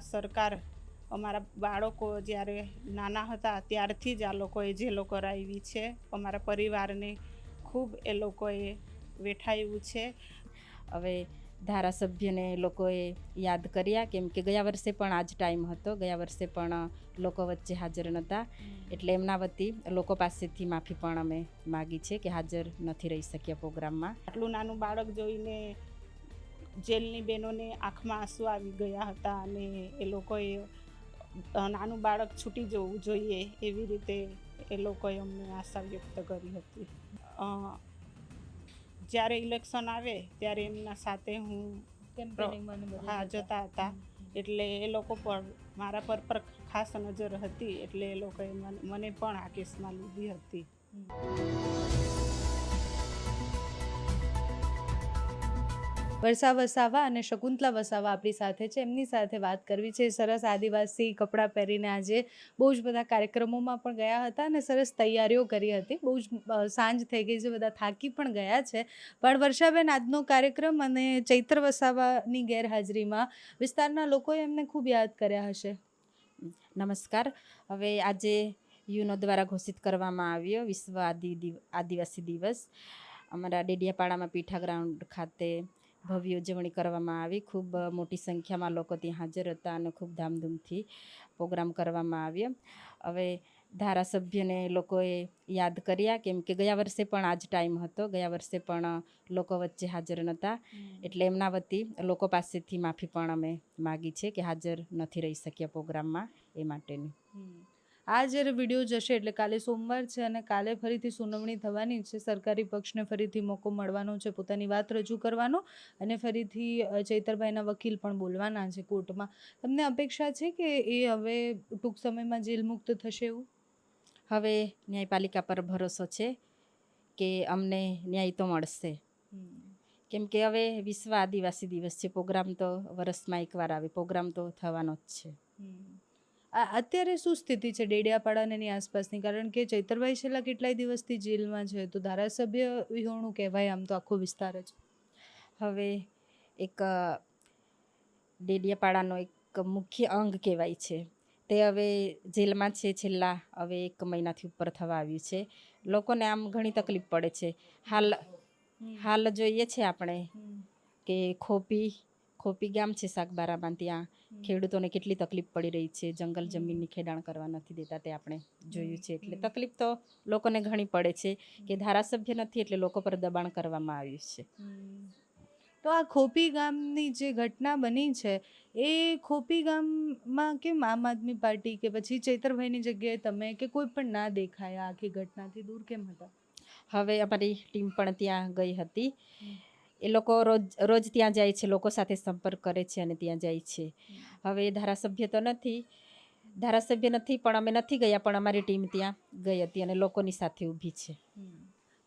સરકાર અમારા બાળકો જ્યારે નાના હતા ત્યારથી જ આ લોકોએ જેલો કરાવી છે. અમારા પરિવારને ખૂબ એ લોકોએ વેઠાવ્યું છે. હવે ધારાસભ્યને લોકોએ યાદ કર્યા, કેમ કે ગયા વર્ષે પણ આ જ ટાઈમ હતો, ગયા વર્ષે પણ લોકો વચ્ચે હાજર નહોતા, એટલે એમના વતી લોકો પાસેથી માફી પણ અમે માગી છે કે હાજર નથી રહી શક્યા પ્રોગ્રામમાં. આટલું નાનું બાળક જોઈને જેલની બહેનોને આંખમાં આંસુ આવી ગયા હતા અને એ લોકોએ નાનું બાળક છૂટી જવું જોઈએ એવી રીતે એ લોકોએ અમને આશા વ્યક્ત કરી હતી. જ્યારે ઇલેક્શન આવે ત્યારે એમના સાથે હું જતા હતા, એટલે એ લોકો પર મારા પર ખાસ નજર હતી, એટલે એ લોકોએ મને પણ આ કેસમાં લીધી હતી. વર્ષા વસાવા અને શકુંતલા વસાવા આપણી સાથે છે. એમની સાથે વાત કરવી છે. સરસ આદિવાસી કપડાં પહેરીને આજે બહુ જ બધા કાર્યક્રમોમાં પણ ગયા હતા અને સરસ તૈયારીઓ કરી હતી. બહુ જ સાંજ થઈ ગઈ છે, બધા થાકી પણ ગયા છે. પણ વર્ષાબેન, આજનો કાર્યક્રમ અને ચૈત્ર વસાવાની ગેરહાજરીમાં વિસ્તારના લોકોએ એમને ખૂબ યાદ કર્યા હશે. નમસ્કાર. હવે આજે યુનો દ્વારા ઘોષિત કરવામાં આવ્યો વિશ્વ આદિવાસી દિવસ. અમારા ડેડિયાપાડામાં પીઠા ગ્રાઉન્ડ ખાતે ભવ્ય ઉજવણી કરવામાં આવી. ખૂબ મોટી સંખ્યામાં લોકો ત્યાં હાજર હતા અને ખૂબ ધામધૂમથી પ્રોગ્રામ કરવામાં આવ્યો. હવે ધારાસભ્યને લોકોએ યાદ કર્યા, કેમ કે ગયા વર્ષે પણ આ જ ટાઈમ હતો, ગયા વર્ષે પણ લોકો વચ્ચે હાજર નહોતા, એટલે એમના વતી લોકો પાસેથી માફી પણ અમે માગી છે કે હાજર નથી રહી શક્યા પ્રોગ્રામમાં, એ માટેની. આ જ્યારે વિડીયો જશે એટલે કાલે સોમવાર છે અને કાલે ફરીથી સુનાવણી થવાની છે. સરકારી પક્ષને ફરીથી મોકો મળવાનો છે પોતાની વાત રજૂ કરવાનો, અને ફરીથી ચૈતરભાઈના વકીલ પણ બોલવાના છે કોર્ટમાં. તમને અપેક્ષા છે કે એ હવે ટૂંક સમયમાં જેલ મુક્ત થશે એવું? હવે ન્યાયપાલિકા પર ભરોસો છે કે અમને ન્યાય તો મળશે, કેમ કે હવે વિશ્વ આદિવાસી દિવસ છે. પ્રોગ્રામ તો વર્ષમાં એકવાર આવે, પ્રોગ્રામ તો થવાનો જ છે. અત્યારે શું સ્થિતિ છે ડેડિયાપાડા અને એની આસપાસની? કારણ કે ચૈતરભાઈ છેલ્લા કેટલાય દિવસથી જેલમાં છે, તો ધારાસભ્ય વિહોણું કહેવાય આમ તો આખો વિસ્તાર જ. હવે એક ડેડિયાપાડાનો એક મુખ્ય અંગ કહેવાય છે તે હવે જેલમાં છે. છેલ્લા હવે 1 મહિનાથી ઉપર થવા આવ્યું છે. લોકોને આમ ઘણી તકલીફ પડે છે. હાલ જોઈએ છે આપણે કે ખોપી ગામ છે સાગબારામાં, ત્યાં ખેડૂતોને કેટલી તકલીફ પડી રહી છે. જંગલ જમીનની ખેડાણ કરવા નથી દેતા, તે આપણે જોયું છે. એટલે તકલીફ તો લોકોને ઘણી પડે છે કે ધારાસભ્ય નથી એટલે લોકો પર દબાણ કરવામાં આવ્યું છે. તો આ ખોપી ગામની જે ઘટના બની છે, એ ખોપી ગામમાં કેમ આમ આદમી પાર્ટી કે પછી ચૈતરભાઈની જગ્યાએ તમે કે કોઈ પણ ના દેખાયા, આખી ઘટનાથી દૂર કેમ હતા? હવે અમારી ટીમ પણ ત્યાં ગઈ હતી. એ લોકો રોજ ત્યાં જાય છે, લોકો સાથે સંપર્ક કરે છે અને ત્યાં જાય છે. હવે ધારાસભ્ય નથી પણ અમે નથી ગયા, પણ અમારી ટીમ ત્યાં ગઈ હતી અને લોકોની સાથે ઊભી છે.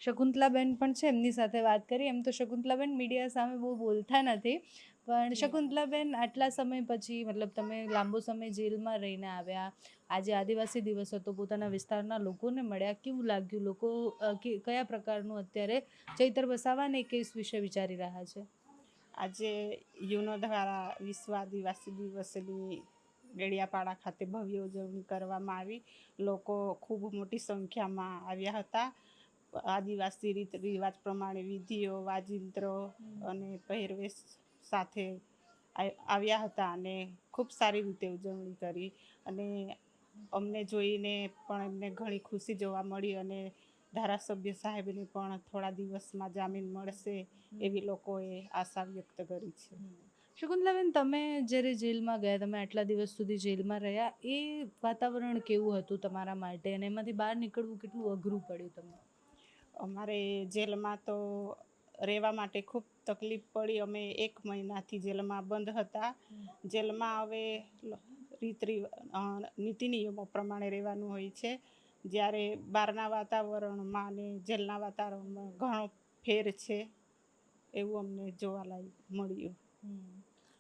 શકુંતલાબેન પણ છે, એમની સાથે વાત કરી. એમ તો શકુંતલાબેન મીડિયા સામે બહુ બોલતા નથી, પણ શકુંતલાબેન, આટલા સમય પછી, મતલબ તમે લાંબો સમય જેલમાં રહીને આવ્યા, આજે આદિવાસી દિવસ હતો, પોતાના વિસ્તારના લોકોને મળ્યા, કેવું લાગ્યું? લોકો કયા પ્રકારનું અત્યારે ચૈતર વસાવાને કેસ વિશે વિચારી રહ્યા છે? આજે યુનો દ્વારા વિશ્વ આદિવાસી દિવસની ડેડિયાપાડા ખાતે ભવ્ય ઉજવણી કરવામાં આવી. લોકો ખૂબ મોટી સંખ્યામાં આવ્યા હતા. આદિવાસી રીત રિવાજ પ્રમાણે વિધિઓ, વાજિંત્રો અને પહેરવેશ સાથે આવ્યા હતા અને ખૂબ સારી રીતે ઉજવણી કરી. અને અમને જોઈને પણ એમને ઘણી ખુશી જોવા મળી અને ધારાસભ્ય સાહેબને પણ થોડા દિવસમાં જામીન મળશે એવી લોકોએ આશા વ્યક્ત કરી છે. શકુંતલાબેન, તમે જ્યારે જેલમાં ગયા, તમે આટલા દિવસ સુધી જેલમાં રહ્યા, એ વાતાવરણ કેવું હતું તમારા માટે અને એમાંથી બહાર નીકળવું કેટલું અઘરું પડ્યું તમને? અમારે જેલમાં તો રહેવા માટે ખૂબ તકલીફ પડી. અમે 1 મહિનાથી જેલમાં બંધ હતા. જેલમાં હવે નીતિ નિયમો પ્રમાણે રહેવાનું હોય છે, જ્યારે બહારના વાતાવરણમાં અને જેલના વાતાવરણમાં ઘણો ફેર છે એવું અમને જોવાલાયક મળ્યું.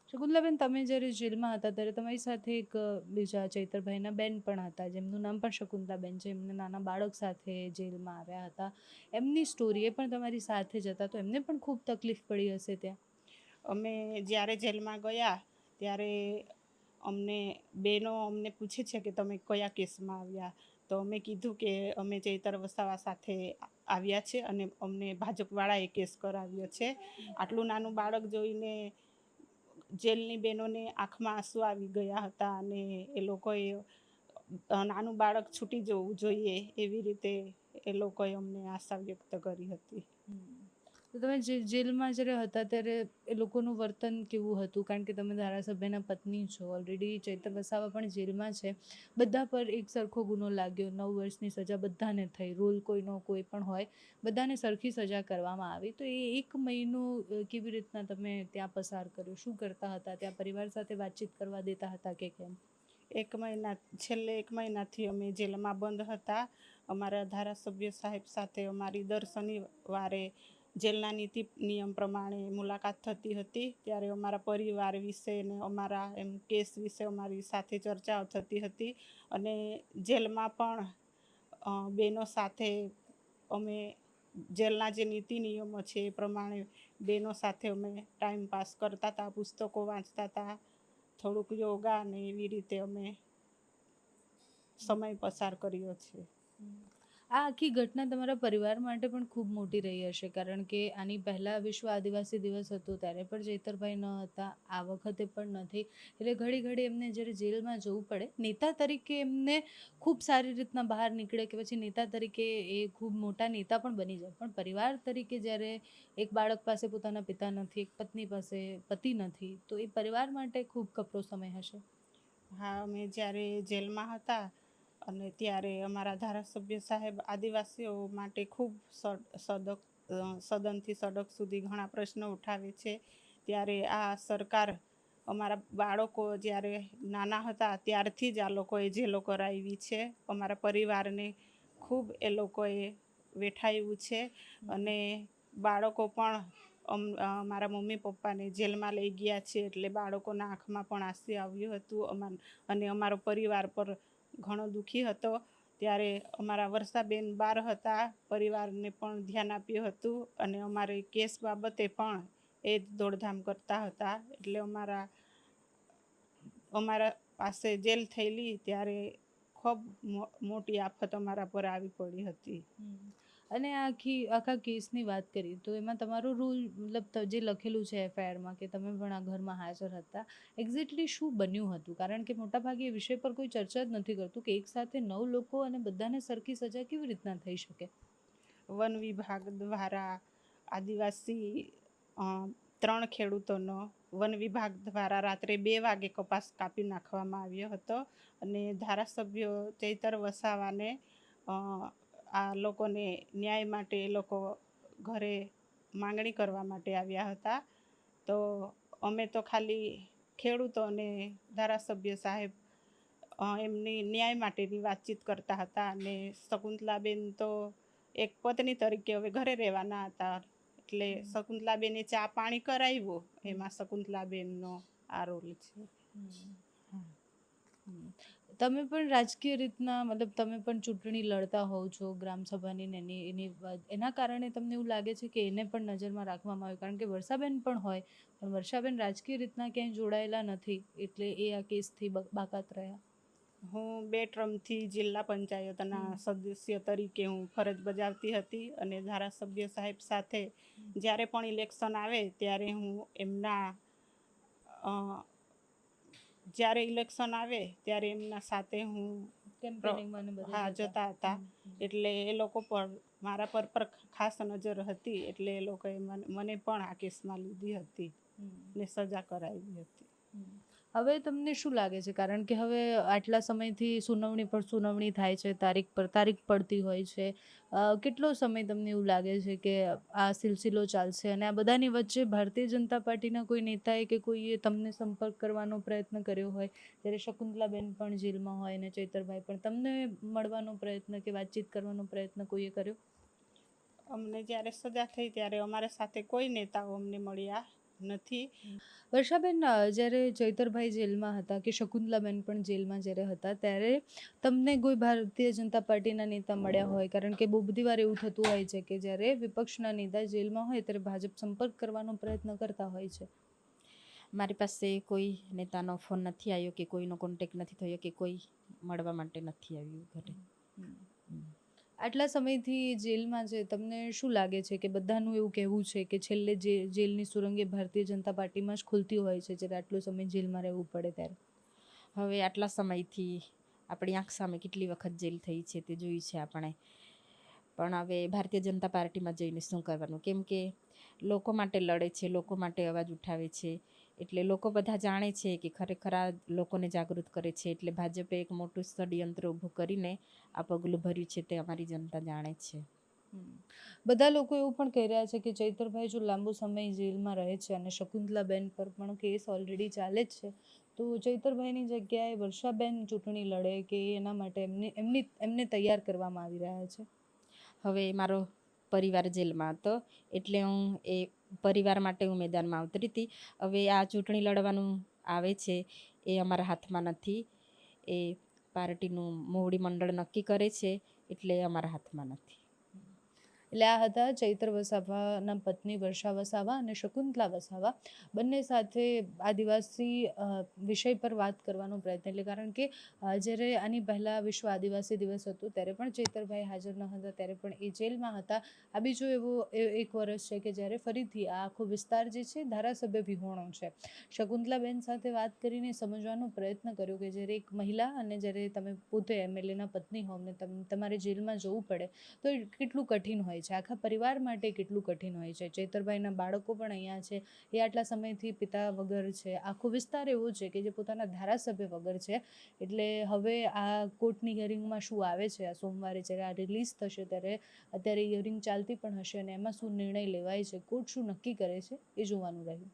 શકુંતલાબેન, તમે જ્યારે જેલમાં હતા ત્યારે તમારી સાથે એક બીજા ચૈતરભાઈના બેન પણ હતા, જેમનું નામ પણ શકુંતલાબેન છે. એમને નાના બાળક સાથે જેલમાં આવ્યા હતા. એમની સ્ટોરી, એ પણ તમારી સાથે જ હતા, તો એમને પણ ખૂબ તકલીફ પડી હશે ત્યાં? અમે જ્યારે જેલમાં ગયા ત્યારે અમને પૂછે છે કે તમે કયા કેસમાં આવ્યા, તો અમે કીધું કે અમે ચૈતર વસાવા સાથે આવ્યા છે અને અમને ભાજપવાળાએ કેસ કરાવ્યો છે. આટલું નાનું બાળક જોઈને જેલની બહેનોને આંખમાં આંસુ આવી ગયા હતા અને એ લોકોએ નાનું બાળક છૂટી જવું જોઈએ એવી રીતે એ લોકોએ અમને આશા વ્યક્ત કરી હતી. તો તમે જેલમાં જ્યારે હતા ત્યારે એ લોકોનું વર્તન કેવું હતું? કારણ કે તમે ધારાસભ્યના પત્ની છો, ઓલરેડી ચૈતર વસાવા પણ જેલમાં છે. બધા પર એક સરખો ગુનો લાગ્યો, 9 વર્ષની સજા બધાને થઈ, રોલ કોઈનો કોઈ પણ હોય, બધાને સરખી સજા કરવામાં આવી. તો એ 1 મહિનો કેવી રીતના તમે ત્યાં પસાર કર્યો? શું કરતા હતા ત્યાં? પરિવાર સાથે વાતચીત કરવા દેતા હતા કે કેમ? છેલ્લે 1 મહિનાથી અમે જેલમાં બંધ હતા. અમારા ધારાસભ્ય સાહેબ સાથે અમારી દર શનિવારે જેલના નીતિ નિયમ પ્રમાણે મુલાકાત થતી હતી. ત્યારે અમારા પરિવાર વિશે ને અમારા કેસ વિશે અમારી સાથે ચર્ચાઓ થતી હતી અને જેલમાં પણ બહેનો સાથે અમે જેલના જે નીતિ નિયમો છે એ પ્રમાણે બહેનો સાથે અમે ટાઈમ પાસ કરતા હતા, પુસ્તકો વાંચતા હતા, થોડુંક યોગા ને એવી રીતે અમે સમય પસાર કર્યો છે. આ આખી ઘટના તમારા પરિવાર માટે પણ ખૂબ મોટી રહી હશે, કારણ કે આની પહેલાં વિશ્વ આદિવાસી દિવસ હતો ત્યારે પણ ચૈતરભાઈ ન હતા, આ વખતે પણ નથી. એટલે ઘડી ઘડી એમને જ્યારે જેલમાં જવું પડે, નેતા તરીકે એમને ખૂબ સારી રીતના બહાર નીકળે કે પછી નેતા તરીકે એ ખૂબ મોટા નેતા પણ બની જાય, પણ પરિવાર તરીકે જ્યારે એક બાળક પાસે પોતાના પિતા નથી, એક પત્ની પાસે પતિ નથી, તો એ પરિવાર માટે ખૂબ કપરો સમય હશે. હા, અમે જ્યારે જેલમાં હતા અને ત્યારે અમારા ધારાસભ્ય સાહેબ આદિવાસીઓ માટે ખૂબ સદનથી સડક સુધી ઘણા પ્રશ્નો ઉઠાવે છે. ત્યારે આ સરકાર અમારા બાળકો જ્યારે નાના હતા ત્યારથી જ આ લોકોએ જેલો કરાવી છે. અમારા પરિવારને ખૂબ એ લોકોએ વેઠાવ્યું છે અને બાળકો પણ મારા મમ્મી પપ્પાને જેલમાં લઈ ગયા છે એટલે બાળકોના આંખમાં પણ આંસુ આવ્યું હતું અને અમારો પરિવાર પર ઘણો દુઃખી હતો. ત્યારે અમારા વર્ષાબેન બહાર હતા, પરિવારને પણ ધ્યાન આપ્યું હતું અને અમારે કેસ બાબતે પણ એ જ દોડધામ કરતા હતા. એટલે અમારા પાસે જેલ થયેલી ત્યારે ખૂબ મોટી આફત અમારા પર આવી પડી હતી. અને આખા કેસની વાત કરી તો એમાં તમારો રોલ, મતલબ જે લખેલું છે એફઆઈઆરમાં કે તમે પણ આ ઘરમાં હાજર હતા, એક્ઝેક્ટલી શું બન્યું હતું? કારણ કે મોટાભાગે એ વિષય પર કોઈ ચર્ચા જ નથી કરતું કે એક સાથે 9 લોકો અને બધાને સરખી સજા કેવી રીતના થઈ શકે. વન વિભાગ દ્વારા આદિવાસી 3 ખેડૂતોનો વન વિભાગ દ્વારા રાત્રે 2 વાગે કપાસ કાપી નાખવામાં આવ્યો હતો અને ધારાસભ્યો ચૈતર વસાવાને આ લોકોને ન્યાય માટે એ લોકો ઘરે માંગણી કરવા માટે આવ્યા હતા. તો અમે તો ખાલી ખેડૂતો અને ધારાસભ્ય સાહેબ એમની ન્યાય માટેની વાતચીત કરતા હતા અને શકુંતલાબેન તો એક પત્ની તરીકે હવે ઘરે રહેવાના હતા એટલે શકુંતલાબેને ચા પાણી કરાવ્યું, એમાં શકુંતલાબેનનો આ રોલ છે. તમે પણ રાજકીય રીતના, મતલબ તમે પણ ચૂંટણી લડતા હોવ છો ગ્રામસભાની, એના કારણે તમને એવું લાગે છે કે એને પણ નજરમાં રાખવામાં આવ્યું? કારણ કે વર્ષાબેન પણ હોય, પણ વર્ષાબેન રાજકીય રીતના ક્યાંય જોડાયેલા નથી એટલે એ આ કેસથી બાકાત રહ્યા. હું 2 ટર્મથી જિલ્લા પંચાયતના સદસ્ય તરીકે હું ફરજ બજાવતી હતી અને ધારાસભ્ય સાહેબ સાથે જ્યારે પણ ઇલેક્શન આવે ત્યારે હું એમના સાથે હું જતા હતા. એટલે એ લોકો પર મારા પર ખાસ નજર હતી એટલે એ લોકોએ મને પણ આ કેસમાં લીધી હતી ને સજા કરાવી હતી. હવે તમને શું લાગે છે? કારણ કે હવે આટલા સમયથી સુનાવણી થાય છે, તારીખ પડતી હોય છે, કેટલો સમય તમને એવું લાગે છે કે આ સિલસિલો ચાલશે? અને આ બધાની વચ્ચે ભારતીય જનતા પાર્ટીના કોઈ નેતાએ કે કોઈએ તમને સંપર્ક કરવાનો પ્રયત્ન કર્યો હોય, જ્યારે શકુંતલાબેન પણ જેલમાં હોય અને ચૈતરભાઈ પણ, તમને મળવાનો પ્રયત્ન કે વાતચીત કરવાનો પ્રયત્ન કોઈએ કર્યો? અમને જ્યારે સજા થઈ ત્યારે અમારા સાથે કોઈ નેતાઓ અમને મળ્યા નથી. વર્ષાબેન, જ્યારે ચૈતરભાઈ જેલમાં હતા કે શકુંતલાબેન પણ જેલમાં જ્યારે હતા ત્યારે તમને કોઈ ભારતીય જનતા પાર્ટીના નેતા મળ્યા હોય? કારણ કે બહુ બધી વાર એવું થતું હોય છે કે જ્યારે વિપક્ષના નેતા જેલમાં હોય ત્યારે ભાજપ સંપર્ક કરવાનો પ્રયત્ન કરતા હોય છે. મારી પાસે કોઈ નેતાનો ફોન નથી આવ્યો કે કોઈનો કોન્ટેક્ટ નથી થયો કે કોઈ મળવા માટે નથી આવ્યું ઘરે. આટલા સમયથી જેલમાં છે, તમને શું લાગે છે કે બધાનું એવું કહેવું છે કે છેલ્લે જે જેલની સુરંગી ભારતીય જનતા પાર્ટીમાં જ ખુલતી હોય છે જ્યારે આટલો સમય જેલમાં રહેવું પડે ત્યારે? હવે આટલા સમયથી આપણી આંખ સામે કેટલી વખત જેલ થઈ છે તે જોયું છે આપણે. પણ હવે ભારતીય જનતા પાર્ટીમાં જઈને શું કરવાનું, કેમ કે લોકો માટે લડે છે, લોકો માટે અવાજ ઉઠાવે છે, એટલે લોકો બધા જાણે છે કે ખરેખર આ લોકોને જાગૃત કરે છે. એટલે ભાજપે એક મોટું ષડયંત્ર ઊભું કરીને આ પગલું ભર્યું છે તે અમારી જનતા જાણે છે. બધા લોકો એવું પણ કહી રહ્યા છે કે ચૈતરભાઈ જો લાંબો સમય જેલમાં રહે છે અને શકુંતલાબેન પર પણ કેસ ઓલરેડી ચાલે જ છે, તો ચૈતરભાઈની જગ્યાએ વર્ષાબેન ચૂંટણી લડે કે એના માટે એમને તૈયાર કરવામાં આવી રહ્યા છે? હવે મારો પરિવાર જેલમાં હતો એટલે હું એ પરિવાર માટે હું મેદાનમાં ઉતરી હતી. હવે આ ચૂંટણી લડવાનું આવે છે એ અમારા હાથમાં નથી, એ પાર્ટીનું મોવડી મંડળ નક્કી કરે છે, એટલે અમારા હાથમાં નથી. એટલે આ હતા ચૈત્ર વસાવાના પત્ની વર્ષા વસાવા અને શકુંતલા વસાવા, બંને સાથે આદિવાસી વિષય પર વાત કરવાનો પ્રયત્ન. એટલે કારણ કે જ્યારે આની પહેલાં વિશ્વ આદિવાસી દિવસ હતો ત્યારે પણ ચૈતરભાઈ હાજર ન હતા, ત્યારે પણ એ જેલમાં હતા. આ બીજો એવો એક વર્ષ છે કે જ્યારે ફરીથી આ આખો વિસ્તાર જે છે ધારાસભ્ય વિહોણો છે. શકુંતલાબેન સાથે વાત કરીને સમજવાનો પ્રયત્ન કર્યો કે જ્યારે એક મહિલા અને જ્યારે તમે પોતે એમએલએના પત્ની હોવ ને તમારે જેલમાં જવું પડે તો એ કેટલું કઠિન હોય છે, આખા પરિવાર માટે કેટલું કઠિન હોય છે. ચૈતરભાઈના બાળકો પણ અહીંયા છે, એ આટલા સમયથી પિતા વગર છે, આખો વિસ્તાર એવો છે કે જે પોતાના ધારાસભ્ય વગર છે. એટલે હવે આ કોર્ટની હિયરિંગમાં શું આવે છે, આ સોમવારે જ્યારે આ રિલીઝ થશે ત્યારે અત્યારે હિયરિંગ ચાલતી પણ હશે અને એમાં શું નિર્ણય લેવાય છે, કોર્ટ શું નક્કી કરે છે એ જોવાનું રહ્યું.